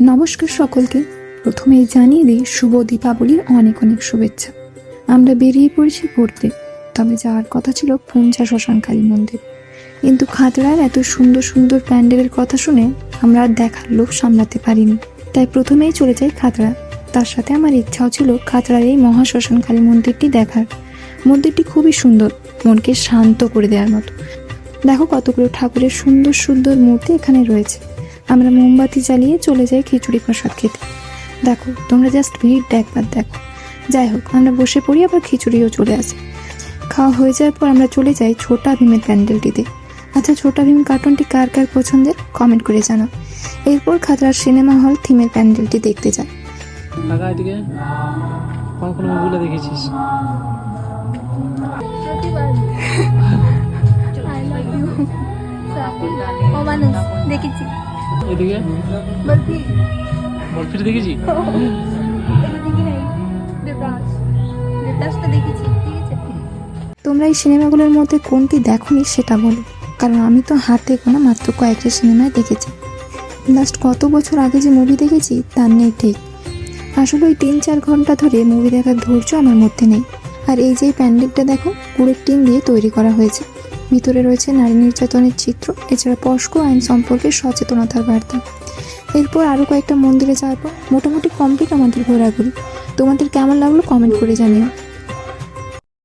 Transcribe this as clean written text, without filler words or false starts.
নমস্কার সকলকে। প্রথমেই জানিয়ে দিই শুভ দীপাবলির অনেক অনেক শুভেচ্ছা। আমরা বেরিয়ে পড়েছি ঘুরতে, তবে যাওয়ার কথা ছিল পুঞ্চা শ্মশানকালী মন্দির, কিন্তু খাতড়ার এত সুন্দর সুন্দর প্যান্ডেলের কথা শুনে আমরা আর দেখার লোভ সামলাতে পারিনি, তাই প্রথমেই চলে যাই খাতড়া। তার সাথে আমার ইচ্ছাও ছিল খাতড়ার এই মহা শ্মশানকালী মন্দিরটি দেখার। মন্দিরটি খুবই সুন্দর, মনকে শান্ত করে দেওয়ার মতো। দেখো কতগুলো ঠাকুরের সুন্দর সুন্দর মূর্তি এখানে রয়েছে। আমরা মোমবাতি জ্বালিয়ে চলে যাই খিচুড়ি প্রসাদ খেতে। দেখো তোমরা জাস্ট ভিড়টা একবার দেখো। যাই হোক, আমরা বসে পড়ি, আবার খিচুড়িও চলে আসে। খাওয়া হয়ে যাওয়ার পর আমরা চলে যাই ছোটা ভীমের প্যান্ডেলটিতে। আচ্ছা, ছোটা ভীম কার্টুনটি কার কার পছন্দের কমেন্ট করে জানাও। এরপর খাতড়ার সিনেমা হল থিমের প্যান্ডেলটি দেখতে যাই। এদিকে কোন কোন মুভিগুলো দেখেছিস? দেখেছি। এদিকে বরফির দেখেছি। তোমরা এই সিনেমাগুলোর মধ্যে কোনটি দেখোনি সেটা বলো, কারণ আমি তো হাতে গোনা মাত্র কয়েকটা সিনেমায় দেখেছি। লাস্ট কত বছর আগে যে মুভি দেখেছি তার নেই ঠিক। আসলে ওই 3-4 ঘন্টা ধরে মুভি দেখার ধৈর্য আমার মধ্যে নেই। আর এই যে প্যান্ডেলটা দেখো, পুরো টিন দিয়ে তৈরি করা হয়েছে। ভিতরে রয়েছে নারী নির্যাতনের চিত্র, এছাড়া পস্কো আইন সম্পর্কে সচেতনতার বার্তা। এরপর আরও কয়েকটা মন্দিরে যাওয়ার পর মোটামুটি কমপ্লিট আমাদের ঘোরাঘুরি। তোমাদের কেমন লাগলো কমেন্ট করে জানিও।